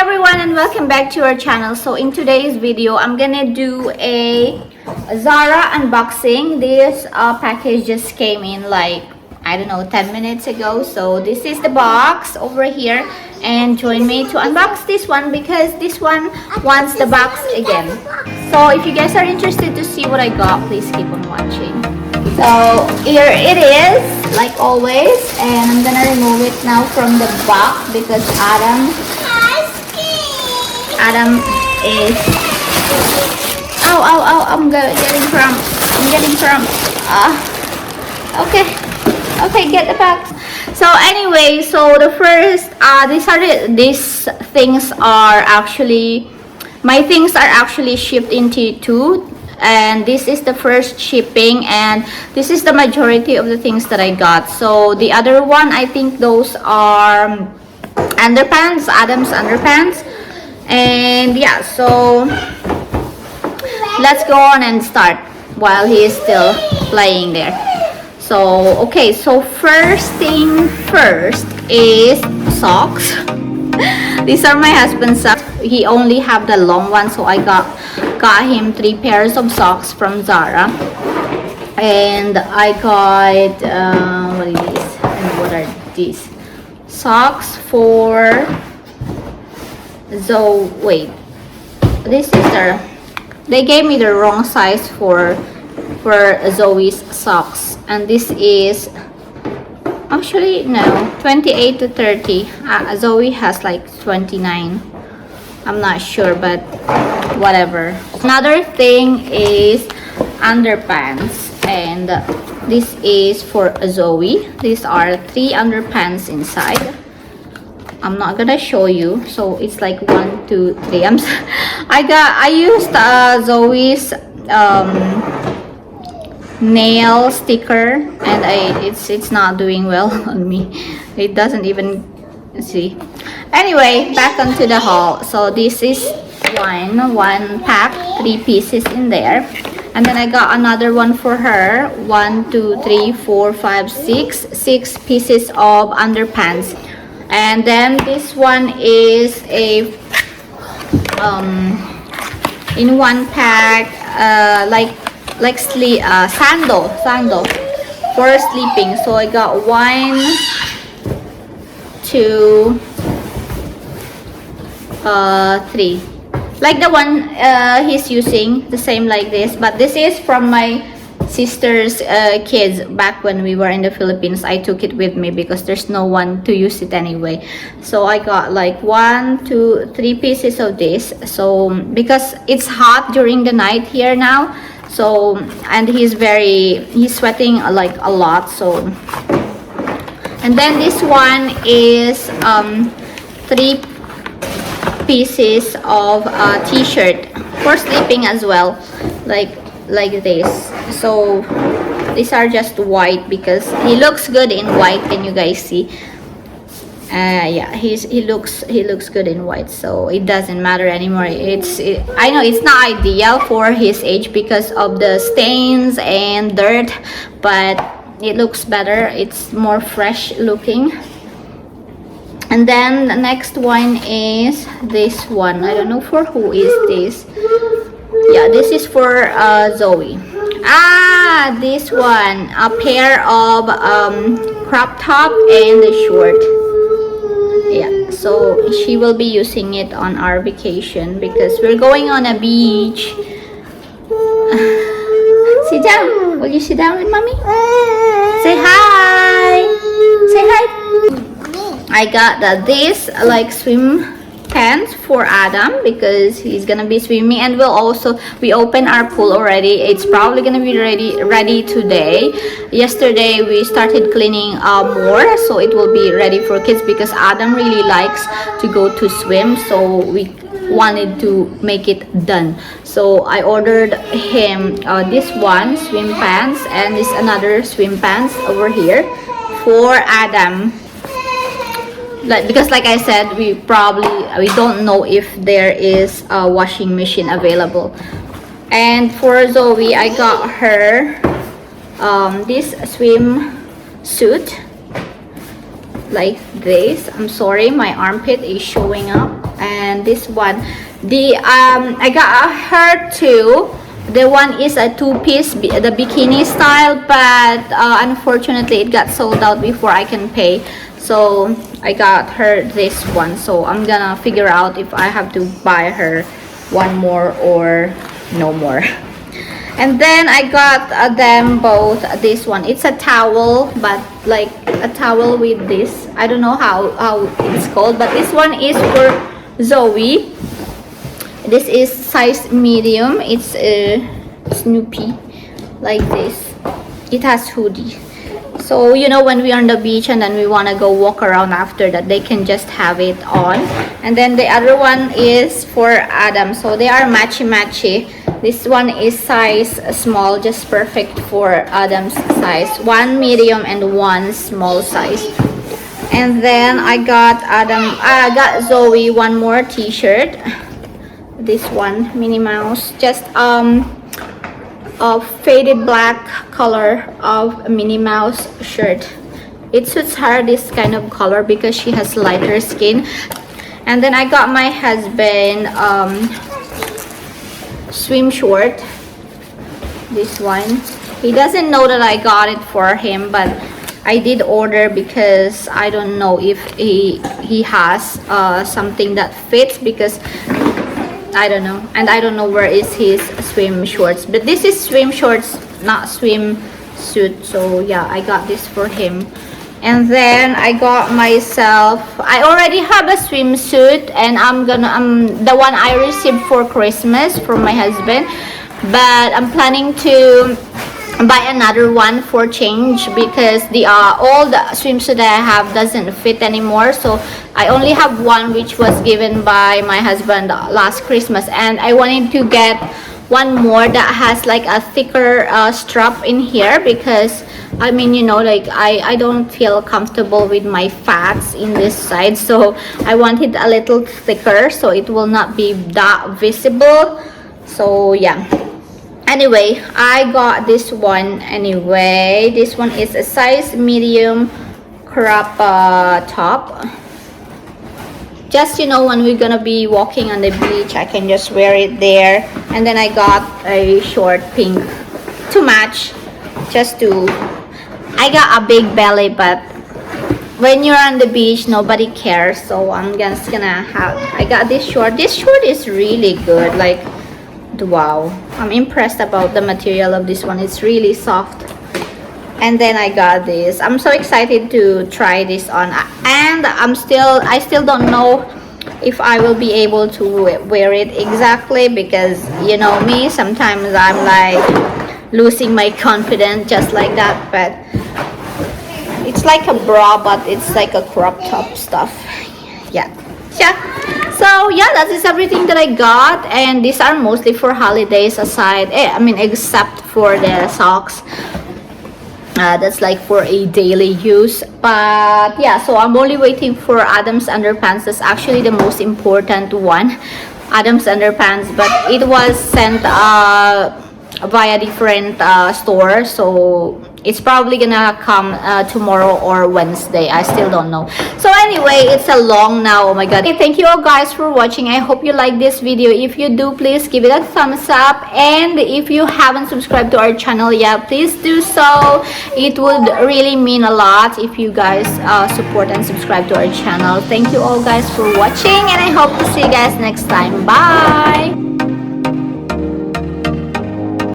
everyone and welcome back to our channel. So in today's video I'm gonna do a Zara unboxing. This package just came in like I don't know 10 minutes ago. So this is the box over here, and join me to unbox this one because this one wants the box again. So if you guys are interested to see what I got, please keep on watching. So here it is, like always, and I'm gonna remove it now from the box because Adam is I'm getting from okay, get the box. So anyway, so the first these things are actually my things are actually shipped into two, and this is the first shipping, and this is the majority of the things that I got. So the other one, I think those are underpants, Adam's underpants. And yeah, so let's go on and start while he is still playing there. So okay, so first thing first is socks. These are my husband's socks. He only have the long one, so I got him 3 pairs of socks from Zara. And I got what is this? And what are these? Socks for wait, this is they gave me the wrong size for Zoe's socks, and this is actually no 28 to 30. Zoe has like 29. I'm not sure, but whatever. Another thing is underpants, and this is for Zoe. These are 3 underpants inside. I'm not gonna show you, so it's like 1, 2, 3. I used Zoe's nail sticker, and it's not doing well on me. It doesn't even see. Anyway, back onto the haul. So this is one pack, 3 pieces in there, and then I got another one for her. 1, 2, 3, 4, 5, 6 pieces of underpants. And then this one is a in one pack like sandal for sleeping. So I got 1, 2, 3, like the one he's using, the same like this, but this is from my sister's kids. Back when we were in the Philippines, I took it with me because there's no one to use it anyway. So I got like 1, 2, 3 pieces of this. So because it's hot during the night here now, so and he's sweating like a lot. So, and then this one is 3 pieces of t-shirt for sleeping as well, like this. So these are just white because he looks good in white. Can you guys see? Yeah, he looks good in white, so it doesn't matter anymore. I know it's not ideal for his age because of the stains and dirt, but it looks better. It's more fresh looking. And then the next one is this one. I don't know for who is this. Yeah, this is for Zoe. This one, a pair of crop top and a short. Yeah, so she will be using it on our vacation because we're going on a beach. Sit down. Will you sit down with mommy? Say hi. Say hi. I got this like swim pants for Adam because he's gonna be swimming, and we open our pool already. It's probably gonna be ready today. Yesterday we started cleaning more, so it will be ready for kids because Adam really likes to go to swim, so we wanted to make it done. So I ordered him this one swim pants, and this another swim pants over here for Adam. Because like I said, we don't know if there is a washing machine available. And for Zoe, I got her this swim suit like this. I'm sorry, my armpit is showing up. And then this one, I got her two. The one is a two-piece, the bikini style, but unfortunately it got sold out before I can pay, so I got her this one. So I'm gonna figure out if I have to buy her one more or no more. And then I got them both this one. It's a towel, but like a towel with this, I don't know how it's called, but this one is for Zoe. This is size medium. It's a Snoopy, like this. It has hoodie, so you know, when we are on the beach and then we want to go walk around after that, they can just have it on. And then the other one is for Adam, so they are matchy. This one is size small, just perfect for Adam's size. One medium and one small size. And then I got Zoe one more t-shirt. This one, Minnie Mouse, just a faded black color of Minnie Mouse shirt. It suits her, this kind of color, because she has lighter skin. And then I got my husband swim short. This one, he doesn't know that I got it for him, but I did order because I don't know if he has something that fits, because I don't know, and I don't know where is his swim shorts. But this is swim shorts, not swim suit. So yeah, I got this for him. And then I got myself, I already have a swimsuit, and the one I received for Christmas from my husband, but I'm planning to buy another one for change, because the old swimsuit that I have doesn't fit anymore. So I only have one, which was given by my husband last Christmas, and I wanted to get one more that has like a thicker strap in here, because I mean, you know, like I don't feel comfortable with my fats in this side, so I wanted a little thicker so it will not be that visible. So yeah, anyway, I got this one anyway. This one is a size medium crop top. Just, you know, when we're gonna be walking on the beach, I can just wear it there. And then I got a short pink to match, just to, I got a big belly, but when you're on the beach, nobody cares. So I'm just gonna have, I got this short. This short is really good, like, wow, I'm impressed about the material of this one. It's really soft. And then I got this. I'm so excited to try this on, and I still don't know if I will be able to wear it exactly, because you know me, sometimes I'm like losing my confidence just like that. But it's like a bra, but it's like a crop top stuff. Yeah. So yeah, that is everything that I got, and these are mostly for holidays, aside except for the socks. That's like for a daily use. But yeah, so I'm only waiting for Adam's underpants. That's actually the most important one, Adam's underpants, but it was sent via different store, so it's probably gonna come tomorrow or Wednesday. I still don't know. So anyway, it's a long now. Oh my god. Okay, thank you all guys for watching. I hope you like this video. If you do, please give it a thumbs up, and if you haven't subscribed to our channel yet, please do so. It would really mean a lot if you guys support and subscribe to our channel. Thank you all guys for watching, and I hope to see you guys next time. Bye.